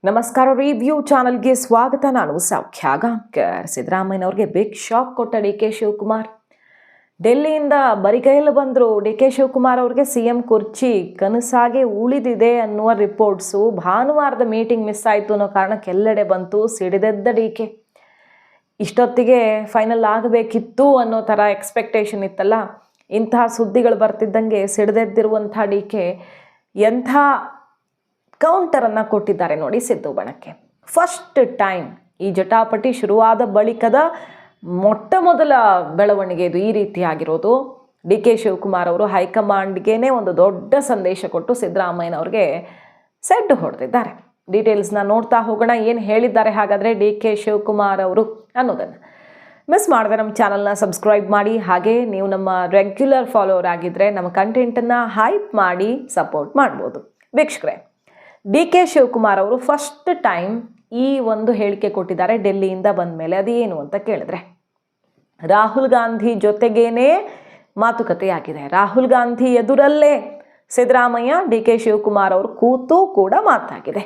ನಮಸ್ಕಾರ. ರಿವ್ಯೂ ಚಾನಲ್ಗೆ ಸ್ವಾಗತ. ನಾನು ಸೌಖ್ಯ ಗಾಂವ್ಕರ್. ಸಿದ್ದರಾಮಯ್ಯನವ್ರಿಗೆ ಬಿಗ್ ಶಾಕ್ ಕೊಟ್ಟ ಡಿ ಕೆ ಶಿವಕುಮಾರ್. ಡೆಲ್ಲಿಯಿಂದ ಬರಿಗೈಯಲ್ಲಿ ಬಂದರು. ಡಿ ಕೆ ಶಿವಕುಮಾರ್ ಅವ್ರಿಗೆ CM ಕುರ್ಚಿ ಕನಸಾಗೆ ಉಳಿದಿದೆ ಅನ್ನುವ ರಿಪೋರ್ಟ್ಸು ಭಾನುವಾರದ ಮೀಟಿಂಗ್ ಮಿಸ್ ಆಯಿತು ಅನ್ನೋ ಕಾರಣಕ್ಕೆ ಎಲ್ಲೆಡೆ ಬಂತು. ಸಿಡಿದೆದ್ದ ಡಿ ಕೆ. ಇಷ್ಟೊತ್ತಿಗೆ ಫೈನಲ್ ಆಗಬೇಕಿತ್ತು ಅನ್ನೋ ಥರ ಎಕ್ಸ್ಪೆಕ್ಟೇಷನ್ ಇತ್ತಲ್ಲ. ಇಂತಹ ಸುದ್ದಿಗಳು ಬರ್ತಿದ್ದಂಗೆ ಸಿಡಿದೆದ್ದಿರುವಂಥ ಡಿ ಕೆ ಎಂಥ ಕೌಂಟರನ್ನು ಕೊಟ್ಟಿದ್ದಾರೆ ನೋಡಿ ಸಿದ್ದು ಬಣಕ್ಕೆ. ಫಸ್ಟ್ ಟೈಮ್ ಈ ಜಟಾಪಟಿ ಶುರುವಾದ ಬಳಿಕದ ಮೊಟ್ಟ ಮೊದಲ ಬೆಳವಣಿಗೆ ಇದು. ಈ ರೀತಿಯಾಗಿರೋದು ಡಿ ಕೆ ಶಿವಕುಮಾರ್ ಅವರು ಹೈಕಮಾಂಡ್ಗೇ ಒಂದು ದೊಡ್ಡ ಸಂದೇಶ ಕೊಟ್ಟು ಸಿದ್ದರಾಮಯ್ಯನವ್ರಿಗೆ ಸೆಡ್ ಹೊಡೆದಿದ್ದಾರೆ. ಡೀಟೇಲ್ಸ್ನ ನೋಡ್ತಾ ಹೋಗೋಣ. ಏನು ಹೇಳಿದ್ದಾರೆ ಹಾಗಾದರೆ ಡಿ ಕೆ ಶಿವಕುಮಾರ್ ಅವರು ಅನ್ನೋದನ್ನು ಮಿಸ್ ಮಾಡಿದ್ರೆ ನಮ್ಮ ಚಾನಲ್ನ ಸಬ್ಸ್ಕ್ರೈಬ್ ಮಾಡಿ. ಹಾಗೆ ನೀವು ನಮ್ಮ ರೆಗ್ಯುಲರ್ ಫಾಲೋವರ್ ಆಗಿದ್ದರೆ ನಮ್ಮ ಕಂಟೆಂಟನ್ನು ಹೈಪ್ ಮಾಡಿ ಸಪೋರ್ಟ್ ಮಾಡ್ಬೋದು. ವೀಕ್ಷಕರೇ, ಡಿ ಕೆ ಶಿವಕುಮಾರ್ ಅವರು ಫಸ್ಟ್ ಟೈಮ್ ಈ ಒಂದು ಹೇಳಿಕೆ ಕೊಟ್ಟಿದ್ದಾರೆ ಡೆಲ್ಲಿಯಿಂದ ಬಂದ ಮೇಲೆ. ಅದೇನು ಅಂತ ಕೇಳಿದ್ರೆ, ರಾಹುಲ್ ಗಾಂಧಿ ಜೊತೆಗೇನೆ ಮಾತುಕತೆಯಾಗಿದೆ. ರಾಹುಲ್ ಗಾಂಧಿ ಎದುರಲ್ಲೇ ಸಿದ್ದರಾಮಯ್ಯ ಡಿ ಕೆ ಶಿವಕುಮಾರ್ ಅವರು ಕೂತು ಕೂಡ ಮಾತಾಗಿದೆ.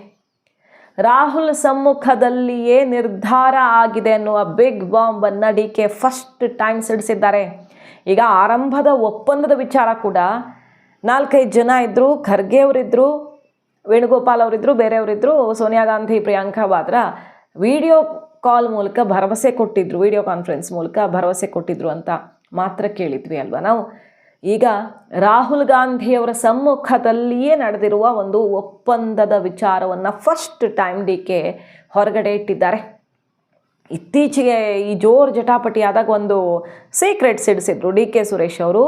ರಾಹುಲ್ ಸಮ್ಮುಖದಲ್ಲಿಯೇ ನಿರ್ಧಾರ ಆಗಿದೆ ಅನ್ನುವ ಬಿಗ್ ಬಾಂಬನ್ನು ಡಿ ಕೆ ಫಸ್ಟ್ ಟೈಮ್ ಸಿಡಿಸಿದ್ದಾರೆ. ಈಗ ಆರಂಭದ ಒಪ್ಪಂದದ ವಿಚಾರ ಕೂಡ 4-5 ಜನ ಇದ್ದರು. ಖರ್ಗೆ ಅವರಿದ್ದರು, ವೇಣುಗೋಪಾಲ್ ಅವರಿದ್ದರು, ಬೇರೆಯವರಿದ್ದರು, ಸೋನಿಯಾ ಗಾಂಧಿ, ಪ್ರಿಯಾಂಕಾ ವಾದ್ರಾ ವಿಡಿಯೋ ಕಾಲ್ ಮೂಲಕ ಭರವಸೆ ಕೊಟ್ಟಿದ್ರು, ವಿಡಿಯೋ ಕಾನ್ಫರೆನ್ಸ್ ಮೂಲಕ ಭರವಸೆ ಕೊಟ್ಟಿದ್ರು ಅಂತ ಮಾತ್ರ ಕೇಳಿದ್ವಿ ಅಲ್ವಾ ನಾವು. ಈಗ ರಾಹುಲ್ ಗಾಂಧಿಯವರ ಸಮ್ಮುಖದಲ್ಲಿಯೇ ನಡೆದಿರುವ ಒಂದು ಒಪ್ಪಂದದ ವಿಚಾರವನ್ನು ಫಸ್ಟ್ ಟೈಮ್ ಡಿ ಕೆ ಹೊರಗಡೆ ಇಟ್ಟಿದ್ದಾರೆ. ಇತ್ತೀಚೆಗೆ ಈ ಜೋರು ಜಟಾಪಟಿ ಆದಾಗ ಒಂದು ಸೀಕ್ರೆಟ್ ಸಿಡಿಸಿದ್ರು ಡಿ ಕೆ ಸುರೇಶ್ ಅವರು.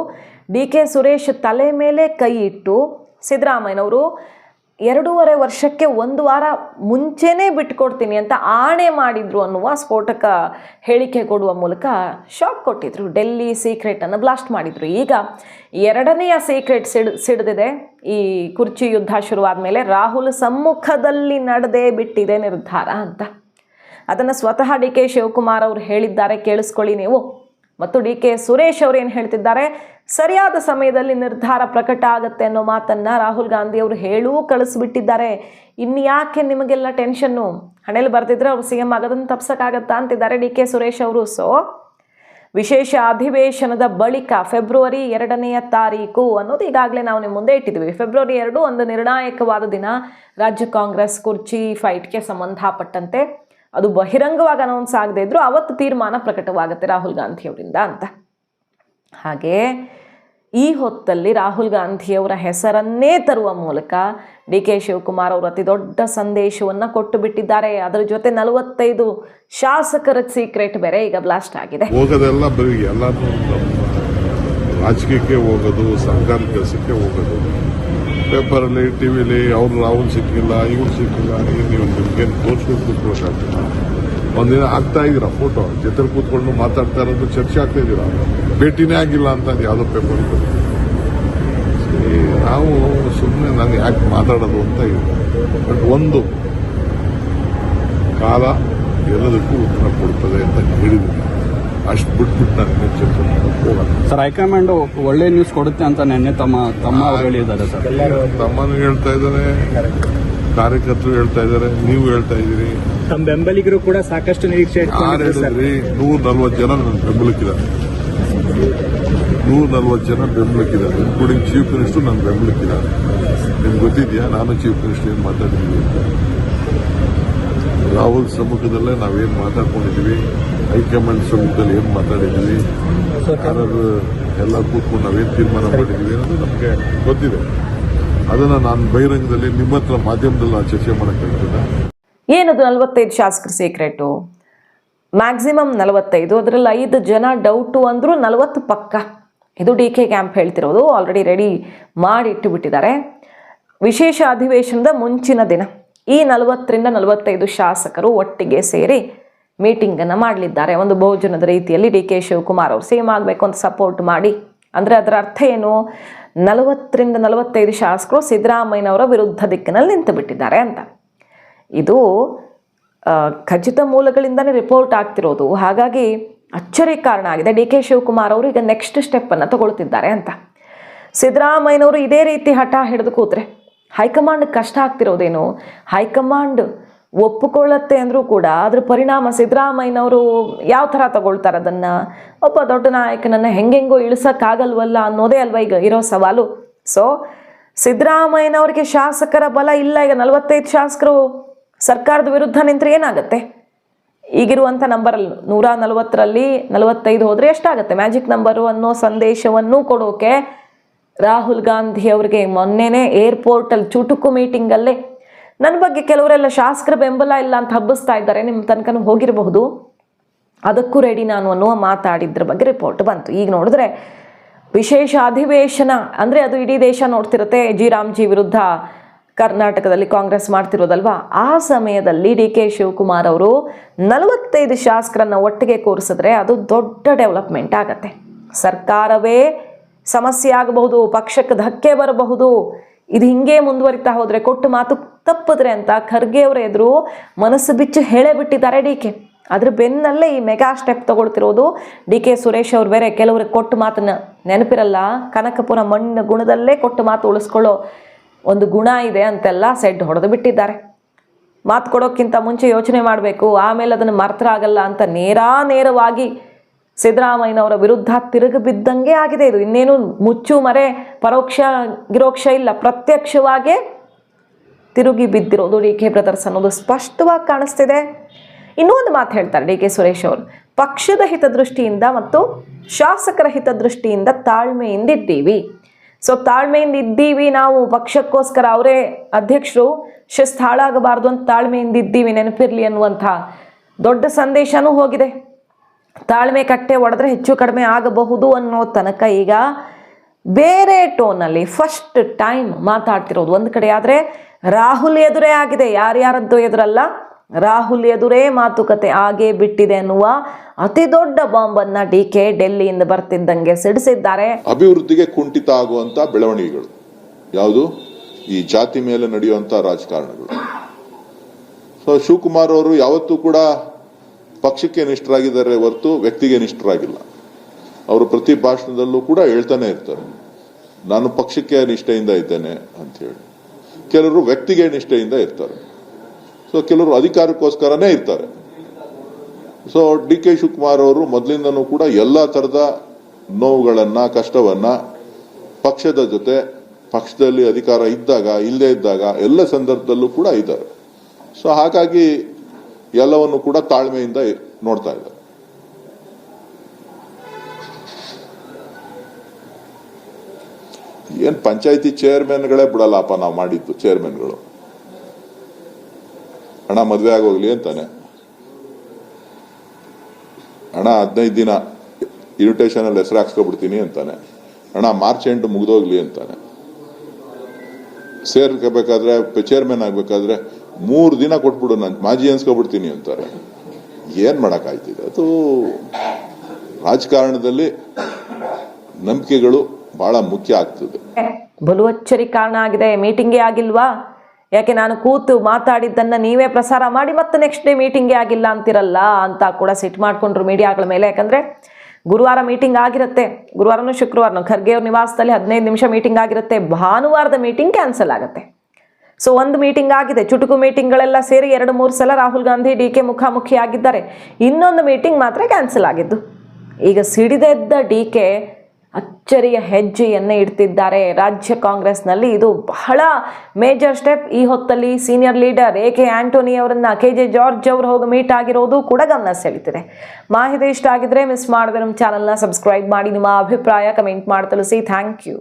ಡಿ ಕೆ ಸುರೇಶ್ ತಲೆ ಮೇಲೆ ಕೈ ಇಟ್ಟು ಸಿದ್ದರಾಮಯ್ಯನವರು 2.5 ವರ್ಷಕ್ಕೆ 1 ವಾರ ಮುಂಚೆನೇ ಬಿಟ್ಕೊಡ್ತೀನಿ ಅಂತ ಆಣೆ ಮಾಡಿದ್ರು ಅನ್ನುವ ಸ್ಫೋಟಕ ಹೇಳಿಕೆ ಕೊಡುವ ಮೂಲಕ ಶಾಕ್ ಕೊಟ್ಟಿದ್ರು. ಡೆಲ್ಲಿ ಸೀಕ್ರೆಟನ್ನು ಬ್ಲಾಸ್ಟ್ ಮಾಡಿದರು. ಈಗ 2ನೆಯ ಸೀಕ್ರೆಟ್ ಸಿಡಿದಿದೆ. ಈ ಕುರ್ಚಿ ಯುದ್ಧ ಶುರುವಾದ ಮೇಲೆ ರಾಹುಲ್ ಸಮ್ಮುಖದಲ್ಲಿ ನಡೆದೇ ಬಿಟ್ಟಿದೆ ನಿರ್ಧಾರ ಅಂತ. ಅದನ್ನು ಸ್ವತಃ ಡಿ ಕೆ ಶಿವಕುಮಾರ್ ಅವರು ಹೇಳಿದ್ದಾರೆ, ಕೇಳಿಸ್ಕೊಳ್ಳಿ ನೀವು. ಮತ್ತು ಡಿ ಕೆ ಸುರೇಶ್ ಅವರು ಏನು ಹೇಳ್ತಿದ್ದಾರೆ, ಸರಿಯಾದ ಸಮಯದಲ್ಲಿ ನಿರ್ಧಾರ ಪ್ರಕಟ ಆಗುತ್ತೆ ಅನ್ನೋ ಮಾತನ್ನು ರಾಹುಲ್ ಗಾಂಧಿ ಅವರು ಕಳಿಸ್ಬಿಟ್ಟಿದ್ದಾರೆ. ಇನ್ಯಾಕೆ ನಿಮಗೆಲ್ಲ ಟೆನ್ಷನ್ನು? ಹಣೆಯಲ್ಲಿ ಬರ್ತಿದ್ರೆ ಅವರು CM ಆಗೋದನ್ನು ತಪ್ಸೋಕ್ಕಾಗತ್ತಾ ಅಂತಿದ್ದಾರೆ ಡಿ ಕೆ ಸುರೇಶ್ ಅವರು. ಸೊ ವಿಶೇಷ ಅಧಿವೇಶನದ ಬಳಿಕ ಫೆಬ್ರವರಿ 2ನೇ ತಾರೀಕು ಅನ್ನೋದು ಈಗಾಗಲೇ ನಾವು ನಿಮ್ಮ ಮುಂದೆ ಇಟ್ಟಿದ್ವಿ. ಫೆಬ್ರವರಿ 2 ಒಂದು ನಿರ್ಣಾಯಕವಾದ ದಿನ. ರಾಜ್ಯ ಕಾಂಗ್ರೆಸ್ ಕುರ್ಚಿ ಫೈಟ್ಗೆ ಸಂಬಂಧಪಟ್ಟಂತೆ ಅದು ಬಹಿರಂಗವಾಗಿ ಅನೌನ್ಸ್ ಆಗದೇ ಇದ್ದರೂ ಅವತ್ತು ತೀರ್ಮಾನ ಪ್ರಕಟವಾಗುತ್ತೆ ರಾಹುಲ್ ಗಾಂಧಿಯವರಿಂದ ಅಂತ. ಹಾಗೆ ಈ ಹೊತ್ತಲ್ಲಿ ರಾಹುಲ್ ಗಾಂಧಿಯವರ ಹೆಸರನ್ನೇ ತರುವ ಮೂಲಕ ಡಿ ಕೆ ಶಿವಕುಮಾರ್ ಅವರು ಅತಿ ದೊಡ್ಡ ಸಂದೇಶವನ್ನು ಕೊಟ್ಟು ಬಿಟ್ಟಿದ್ದಾರೆ. ಅದರ ಜೊತೆ 45 ಶಾಸಕರ ಸೀಕ್ರೆಟ್ ಬೇರೆ ಈಗ ಬ್ಲಾಸ್ಟ್ ಆಗಿದೆ. ಹೋಗೋದೆಲ್ಲ ಬರೀ ಎಲ್ಲರೂ ರಾಜಕೀಯಕ್ಕೆ ಹೋಗೋದು, ಸರ್ಕಾರಿ ಕೆಲಸಕ್ಕೆ ಹೋಗೋದು. ಪೇಪರಲ್ಲಿ, ಟಿವಿಲಿ ಅವ್ರು ರಾಹುಲ್ ಸಿಕ್ಕಿಲ್ಲ, ಇವ್ರು ಸಿಕ್ಕಿಲ್ಲ, ನೀವು ನಿಮ್ಗೇನು ತೋರಿಸ್ಕೊಂಡು ಕೂತ್ಕೊಳ್ಳೋಕ್ಕಾಗ್ತಿಲ್ಲ. ಒಂದಿನ ಆಗ್ತಾ ಇದ್ದೀರಾ ಫೋಟೋ ಜೊತೆಲಿ ಕೂತ್ಕೊಂಡು ಮಾತಾಡ್ತಾ ಇರೋದು, ಚರ್ಚೆ ಆಗ್ತಾ ಇದ್ದೀರಾ, ಭೇಟಿನೇ ಆಗಿಲ್ಲ ಅಂತ ಯಾವುದೋ ಪೇಪರ್ ನಾವು ಸುಮ್ಮನೆ ನಾನು ಯಾಕೆ ಮಾತಾಡೋದು ಅಂತ ಇದೆ. ಬಟ್ ಒಂದು ಕಾಲ ಎಲ್ಲದಕ್ಕೂ ಉತ್ತರ ಕೊಡ್ತದೆ ಅಂತ ಹೇಳಿದ್ದೀನಿ. ಅಷ್ಟು ಬಿಟ್ಬಿಟ್ಟು ನಾನು ಚರ್ಚೆ ಹೋಗೋಣ ಸರ್. ಹೈಕಮಾಂಡ್ ಒಳ್ಳೆ ನ್ಯೂಸ್ ಕೊಡುತ್ತೆ ಅಂತ ನೆನ್ನೆ ತಮ್ಮ ಹೇಳಿದ್ದಾರೆ ಸರ್. ತಮ್ಮನು ಹೇಳ್ತಾ ಇದ್ದಾರೆ, ಕಾರ್ಯಕರ್ತರು ಹೇಳ್ತಾ ಇದ್ದಾರೆ, ನೀವು ಹೇಳ್ತಾ ಇದ್ದೀರಿ. ತಮ್ಮ ಬೆಂಬಲಿಗರು ಕೂಡ ಸಾಕಷ್ಟು ನಿರೀಕ್ಷೆ ಹೇಳಿದ್ರಿ. 140 ಜನ ನನ್ನ ಬೆಂಬಲಕ್ಕಿದ್ದಾರೆ. 140 ಜನ ಬೆಂಬಲಕ್ಕಿದ್ದಾರೆ, ಇನ್ಕ್ಲೂಡಿಂಗ್ ಚೀಫ್ ಮಿನಿಸ್ಟರ್ ನನ್ನ ಬೆಂಬಲಕ್ಕಿದ್ದಾರೆ. ನಿಮ್ಗೆ ಗೊತ್ತಿದೆಯಾ ನಾನು ಚೀಫ್ ಮಿನಿಸ್ಟರ್ ಏನು ಮಾತಾಡಿದ್ದೀವಿ ಅಂತ? ರಾಹುಲ್ ಸಮ್ಮುಖದಲ್ಲೇ ನಾವೇನು ಮಾತಾಡ್ಕೊಂಡಿದ್ದೀವಿ, ಹೈಕಮಾಂಡ್ ಸಮ್ಮುಖದಲ್ಲಿ ಏನು ಮಾತಾಡಿದ್ದೀವಿ, ಯಾರು ಎಲ್ಲ ಕೂತ್ಕೊಂಡು ನಾವೇನು ತೀರ್ಮಾನ ಮಾಡಿದ್ದೀವಿ ಅನ್ನೋದು ನಮಗೆ ಗೊತ್ತಿದೆ. ಅದನ್ನು ನಾನು ಬಹಿರಂಗದಲ್ಲಿ ನಿಮ್ಮ ಹತ್ರ ಮಾಧ್ಯಮದಲ್ಲಿ ನಾನು ಚರ್ಚೆ ಮಾಡೋಕ್ಕಾಗ್ತದೆ. ಏನದು 45 ಶಾಸಕರ ಸೀಕ್ರೆಟು? ಮ್ಯಾಕ್ಸಿಮಮ್ 45, ಅದರಲ್ಲಿ 5 ಜನ ಡೌಟು ಅಂದರೂ 40 ಪಕ್ಕ. ಇದು ಡಿ ಕೆ ಕ್ಯಾಂಪ್ ಹೇಳ್ತಿರೋದು. ಆಲ್ರೆಡಿ ರೆಡಿ ಮಾಡಿ ಇಟ್ಟುಬಿಟ್ಟಿದ್ದಾರೆ. ವಿಶೇಷ ಅಧಿವೇಶನದ ಮುಂಚಿನ ದಿನ ಈ 40ರಿಂದ 45 ಶಾಸಕರು ಒಟ್ಟಿಗೆ ಸೇರಿ ಮೀಟಿಂಗನ್ನು ಮಾಡಲಿದ್ದಾರೆ. ಒಂದು ಬಹುಜನದ ರೀತಿಯಲ್ಲಿ ಡಿ ಕೆ ಶಿವಕುಮಾರ್ ಅವರು CM ಆಗಬೇಕು ಅಂತ ಸಪೋರ್ಟ್ ಮಾಡಿ. ಅಂದರೆ ಅದರ ಅರ್ಥ ಏನು? 40ರಿಂದ 45 ಶಾಸಕರು ಸಿದ್ದರಾಮಯ್ಯನವರ ವಿರುದ್ಧ ದಿಕ್ಕಿನಲ್ಲಿ ನಿಂತು ಬಿಟ್ಟಿದ್ದಾರೆ ಅಂತ. ಇದು ಖಚಿತ ಮೂಲಗಳಿಂದಲೇ ರಿಪೋರ್ಟ್ ಆಗ್ತಿರೋದು. ಹಾಗಾಗಿ ಅಚ್ಚರಿಗೆ ಕಾರಣ ಆಗಿದೆ. ಡಿ ಕೆ ಶಿವಕುಮಾರ್ ಅವರು ಈಗ ನೆಕ್ಸ್ಟ್ ಸ್ಟೆಪ್ಪನ್ನು ತಗೊಳ್ತಿದ್ದಾರೆ ಅಂತ. ಸಿದ್ದರಾಮಯ್ಯನವರು ಇದೇ ರೀತಿ ಹಠ ಹಿಡಿದು ಕೂತ್ರೆ ಹೈಕಮಾಂಡ್ ಕಷ್ಟ ಆಗ್ತಿರೋದೇನು? ಹೈಕಮಾಂಡ್ ಒಪ್ಪಿಕೊಳ್ಳುತ್ತೆ ಅಂದರೂ ಕೂಡ ಅದ್ರ ಪರಿಣಾಮ ಸಿದ್ದರಾಮಯ್ಯನವರು ಯಾವ ಥರ ತಗೊಳ್ತಾರೆ ಅದನ್ನು, ಒಬ್ಬ ದೊಡ್ಡ ನಾಯಕನನ್ನು ಹೆಂಗೆಂಗೋ ಇಳಿಸೋಕ್ಕಾಗಲ್ವಲ್ಲ ಅನ್ನೋದೇ ಅಲ್ವ ಈಗ ಇರೋ ಸವಾಲು. ಸೊ ಸಿದ್ದರಾಮಯ್ಯನವ್ರಿಗೆ ಶಾಸಕರ ಬಲ ಇಲ್ಲ. ಈಗ 45 ಶಾಸಕರು ಸರ್ಕಾರದ ವಿರುದ್ಧ ನಿಂತರೆ ಏನಾಗುತ್ತೆ? ಈಗಿರುವಂಥ ನಂಬರಲ್ಲಿ 140ರಲ್ಲಿ 45 ಹೋದರೆ ಎಷ್ಟಾಗುತ್ತೆ? ಮ್ಯಾಜಿಕ್ ನಂಬರು ಅನ್ನೋ ಸಂದೇಶವನ್ನು ಕೊಡೋಕೆ ರಾಹುಲ್ ಗಾಂಧಿ ಅವರಿಗೆ ಮೊನ್ನೆನೇ ಏರ್ಪೋರ್ಟಲ್ಲಿ ಚುಟುಕು ಮೀಟಿಂಗಲ್ಲೇ ನನ್ನ ಬಗ್ಗೆ ಕೆಲವರೆಲ್ಲ ಶಾಸಕರ ಬೆಂಬಲ ಇಲ್ಲ ಅಂತ ಹಬ್ಬಿಸ್ತಾ ಇದ್ದಾರೆ, ನಿಮ್ಮ ತನಕನೂ ಹೋಗಿರಬಹುದು, ಅದಕ್ಕೂ ರೆಡಿ ನಾನು ಅನ್ನುವ ಮಾತಾಡಿದ್ರ ಬಗ್ಗೆ ರಿಪೋರ್ಟ್ ಬಂತು. ಈಗ ನೋಡಿದ್ರೆ ವಿಶೇಷ ಅಧಿವೇಶನ ಅಂದರೆ ಅದು ಇಡೀ ದೇಶ ನೋಡ್ತಿರುತ್ತೆ. ರಾಮ್ಜಿ ವಿರುದ್ಧ ಕರ್ನಾಟಕದಲ್ಲಿ ಕಾಂಗ್ರೆಸ್ ಮಾಡ್ತಿರೋದಲ್ವಾ, ಆ ಸಮಯದಲ್ಲಿ ಡಿ ಕೆ ಶಿವಕುಮಾರ್ ಅವರು 45 ಶಾಸಕರನ್ನ ಒಟ್ಟಿಗೆ ಕೂರಿಸಿದ್ರೆ ಅದು ದೊಡ್ಡ ಡೆವಲಪ್ಮೆಂಟ್ ಆಗತ್ತೆ. ಸರ್ಕಾರವೇ ಸಮಸ್ಯೆ ಆಗಬಹುದು, ಪಕ್ಷಕ್ಕೆ ಧಕ್ಕೆ ಬರಬಹುದು. ಇದು ಹಿಂಗೆ ಮುಂದುವರಿತಾ ಹೋದರೆ, ಕೊಟ್ಟು ಮಾತು ತಪ್ಪಿದ್ರೆ ಅಂತ ಖರ್ಗೆ ಅವರ ಎದುರು ಮನಸ್ಸು ಬಿಚ್ಚು ಹೇಳೇ ಬಿಟ್ಟಿದ್ದಾರೆ ಡಿ ಕೆ. ಅದ್ರ ಬೆನ್ನಲ್ಲೇ ಈ ಮೆಗಾ ಸ್ಟೆಪ್ ತಗೊಳ್ತಿರೋದು. ಡಿ ಕೆ ಸುರೇಶ್ ಅವ್ರು ಬೇರೆ ಕೆಲವ್ರಿಗೆ ಕೊಟ್ಟು ಮಾತನ್ನ ನೆನಪಿರಲ್ಲ, ಕನಕಪುರ ಮಣ್ಣಿನ ಗುಣದಲ್ಲೇ ಕೊಟ್ಟು ಮಾತು ಉಳಿಸ್ಕೊಳ್ಳೋ ಒಂದು ಗುಣ ಇದೆ ಅಂತೆಲ್ಲ ಸೆಡ್ ಹೊಡೆದು ಬಿಟ್ಟಿದ್ದಾರೆ. ಮಾತು ಕೊಡೋಕ್ಕಿಂತ ಮುಂಚೆ ಯೋಚನೆ ಮಾಡಬೇಕು, ಆಮೇಲೆ ಅದನ್ನು ಮರ್ತರಾಗಲ್ಲ ಅಂತ ನೇರವಾಗಿ ಸಿದ್ದರಾಮಯ್ಯನವರ ವಿರುದ್ಧ ತಿರುಗಿ ಬಿದ್ದಂಗೆ ಆಗಿದೆ. ಇದು ಇನ್ನೇನು ಮುಚ್ಚು ಮರೆ ಪರೋಕ್ಷ ಗಿರೋಕ್ಷ ಇಲ್ಲ, ಪ್ರತ್ಯಕ್ಷವಾಗೇ ತಿರುಗಿ ಬಿದ್ದಿರೋದು ಡಿ ಕೆ ಬ್ರದರ್ಸ್ ಅನ್ನೋದು ಸ್ಪಷ್ಟವಾಗಿ ಕಾಣಿಸ್ತಿದೆ. ಇನ್ನೂ ಒಂದು ಮಾತು ಹೇಳ್ತಾರೆ ಡಿ ಕೆ ಸುರೇಶ್ ಅವರು, ಪಕ್ಷದ ಹಿತದೃಷ್ಟಿಯಿಂದ ಮತ್ತು ಶಾಸಕರ ಹಿತದೃಷ್ಟಿಯಿಂದ ತಾಳ್ಮೆಯಿಂದ ಇದ್ದೀವಿ. ಸೊ ತಾಳ್ಮೆಯಿಂದ ಇದ್ದೀವಿ ನಾವು, ಪಕ್ಷಕ್ಕೋಸ್ಕರ ಅವರೇ ಅಧ್ಯಕ್ಷರು, ಶಿಸ್ತು ಹಾಳಾಗಬಾರ್ದು ಅಂತ ತಾಳ್ಮೆಯಿಂದ ಇದ್ದೀವಿ, ನೆನಪಿರಲಿ ಅನ್ನುವಂಥ ದೊಡ್ಡ ಸಂದೇಶನೂ ಹೋಗಿದೆ. ತಾಳ್ಮೆ ಕಟ್ಟೆ ಒಡೆದ್ರೆ ಹೆಚ್ಚು ಕಡಿಮೆ ಆಗಬಹುದು ಅನ್ನೋ ತನಕ ಈಗ ಬೇರೆ ಟೋನಲ್ಲಿ ಫಸ್ಟ್ ಟೈಮ್ ಮಾತಾಡ್ತಿರೋದು. ಒಂದು ಕಡೆ ಆದರೆ ರಾಹುಲ್ ಎದುರೇ ಆಗಿದೆ, ಯಾರ್ಯಾರದ್ದು ಎದುರಲ್ಲ, ರಾಹುಲ್ ಎದುರೇ ಮಾತುಕತೆ ಆಗೇ ಬಿಟ್ಟಿದೆ ಅನ್ನುವ ಅತಿ ದೊಡ್ಡ ಬಾಂಬನ್ನು ಡಿ ಕೆ ಡೆಲ್ಲಿಯಿಂದ ಬರ್ತಿದ್ದಂಗೆ ಸಿಡಿಸಿದ್ದಾರೆ. ಅಭಿವೃದ್ಧಿಗೆ ಕುಂಠಿತ ಆಗುವಂತ ಬೆಳವಣಿಗೆಗಳು ಯಾವುದು? ಈ ಜಾತಿ ಮೇಲೆ ನಡೆಯುವಂತ ರಾಜಕಾರಣಗಳು. ಸೊ ಶಿವಕುಮಾರ್ ಅವರು ಯಾವತ್ತೂ ಕೂಡ ಪಕ್ಷಕ್ಕೆ ನಿಷ್ಠರಾಗಿದ್ದಾರೆ ಹೊರತು ವ್ಯಕ್ತಿಗೆ ನಿಷ್ಠರಾಗಿಲ್ಲ. ಅವರು ಪ್ರತಿ ಭಾಷಣದಲ್ಲೂ ಕೂಡ ಹೇಳ್ತಾನೆ ಇರ್ತಾರೆ, ನಾನು ಪಕ್ಷಕ್ಕೆ ನಿಷ್ಠೆಯಿಂದ ಇದ್ದೇನೆ ಅಂತ ಹೇಳಿ. ಕೆಲವರು ವ್ಯಕ್ತಿಗೆ ನಿಷ್ಠೆಯಿಂದ ಇರ್ತಾರೆ, ಸೊ ಕೆಲವರು ಅಧಿಕಾರಕ್ಕೋಸ್ಕರನೇ ಇರ್ತಾರೆ. ಸೊ ಡಿ ಕೆ ಶಿವಕುಮಾರ್ ಅವರು ಮೊದಲಿಂದನೂ ಕೂಡ ಎಲ್ಲಾ ತರದ ನೋವುಗಳನ್ನ, ಕಷ್ಟವನ್ನ ಪಕ್ಷದ ಜೊತೆ, ಪಕ್ಷದಲ್ಲಿ ಅಧಿಕಾರ ಇದ್ದಾಗ, ಇಲ್ಲದೆ ಇದ್ದಾಗ ಎಲ್ಲ ಸಂದರ್ಭದಲ್ಲೂ ಕೂಡ ಇದ್ದಾರೆ. ಸೊ ಹಾಗಾಗಿ ಎಲ್ಲವನ್ನು ಕೂಡ ತಾಳ್ಮೆಯಿಂದ ನೋಡ್ತಾ ಇದ್ದಾರೆ. ಏನ್ ಪಂಚಾಯತಿ ಚೇರ್ಮನ್ಗಳೇ ಬಿಡಲ್ಲಪ್ಪ, ನಾವು ಮಾಡಿದ್ದು ಚೇರ್ಮನ್ಗಳು. ಅಣ್ಣ ಮದ್ವೆ ಆಗೋಗ್ಲಿ ಅಂತಾನೆ, ಅಣ್ಣ 15 ದಿನ ಇನ್ವಿಟೇಷನ್ ಅಲ್ಲಿ ಹೆಸರು ಹಾಕ್ಸ್ಕೊಬಿಡ್ತೀನಿ ಅಂತಾನೆ, ಅಣ್ಣ ಮಾರ್ಚ್ 8 ಮುಗ್ದೋಗ್ಲಿ ಅಂತಾನೆ. ಸೇರ್ಕೋಬೇಕಾದ್ರೆ, ಚೇರ್ಮನ್ ಆಗ್ಬೇಕಾದ್ರೆ 3 ದಿನ ಕೊಟ್ಬಿಡು, ನಾನು ಮಾಜಿ ಅನ್ಸ್ಕೊಬಿಡ್ತೀನಿ ಅಂತಾರೆ. ಏನ್ ಮಾಡಕ್ಕಾಯ್ತಿದೆ? ಅದು ರಾಜಕಾರಣದಲ್ಲಿ ನಂಬಿಕೆಗಳು ಬಹಳ ಮುಖ್ಯ ಆಗ್ತದೆ. ಬಲುವಚ್ಚರಿ ಕಾರಣ ಆಗಿದೆ. ಮೀಟಿಂಗೇ ಆಗಿಲ್ವಾ? ಯಾಕೆ ನಾನು ಕೂತು ಮಾತಾಡಿದ್ದನ್ನ ನೀವೇ ಪ್ರಸಾರ ಮಾಡಿ ಮತ್ತೆ ನೆಕ್ಸ್ಟ್ ಡೇ ಮೀಟಿಂಗೇ ಆಗಿಲ್ಲ ಅಂತಿರಲ್ಲ ಅಂತ ಕೂಡ ಸಿಟ್ ಮಾಡ್ಕೊಂಡ್ರು ಮೀಡಿಯಾಗಳ ಮೇಲೆ. ಯಾಕಂದ್ರೆ ಗುರುವಾರ ಮೀಟಿಂಗ್ ಆಗಿರುತ್ತೆ, ಗುರುವಾರನೂ ಶುಕ್ರವಾರನೂ ಖರ್ಗೆ ಅವ್ರ ನಿವಾಸದಲ್ಲಿ 15 ನಿಮಿಷ ಮೀಟಿಂಗ್ ಆಗಿರುತ್ತೆ. ಭಾನುವಾರದ ಮೀಟಿಂಗ್ ಕ್ಯಾನ್ಸಲ್ ಆಗುತ್ತೆ. ಸೊ ಒಂದು ಮೀಟಿಂಗ್ ಆಗಿದೆ, ಚುಟುಕು ಮೀಟಿಂಗ್ಗಳೆಲ್ಲ ಸೇರಿ 2-3 ಸಲ ರಾಹುಲ್ ಗಾಂಧಿ ಡಿ ಕೆ ಮುಖಾಮುಖಿ ಆಗಿದ್ದಾರೆ. ಇನ್ನೊಂದು ಮೀಟಿಂಗ್ ಮಾತ್ರ ಕ್ಯಾನ್ಸಲ್ ಆಗಿದ್ದು. ಈಗ ಸಿಡಿದೆದ್ದ ಡಿ ಕೆ ಅಚ್ಚರಿಯ ಹೆಜ್ಜೆಯನ್ನೇ ಇಡ್ತಿದ್ದಾರೆ ರಾಜ್ಯ ಕಾಂಗ್ರೆಸ್ನಲ್ಲಿ. ಇದು ಬಹಳ ಮೇಜರ್ ಸ್ಟೆಪ್. ಈ ಹೊತ್ತಲ್ಲಿ ಸೀನಿಯರ್ ಲೀಡರ್ AK ಆಂಟೋನಿ ಅವರನ್ನ KJ ಜಾರ್ಜ್ ಅವರು ಹೋಗಿ ಮೀಟ್ ಆಗಿರೋದು ಕೂಡ ಗಮನ ಸೆಳೀತಿದೆ. ಮಾಹಿತಿ ಇಷ್ಟ ಆಗಿದ್ರೆ ಮಿಸ್ ಮಾಡದೆ ನಮ್ಮ ಚಾನಲ್ನ ಸಬ್ಸ್ಕ್ರೈಬ್ ಮಾಡಿ, ನಿಮ್ಮ ಅಭಿಪ್ರಾಯ ಕಮೆಂಟ್ ಮಾಡಿ ತಿಳಿಸಿ. Thank you.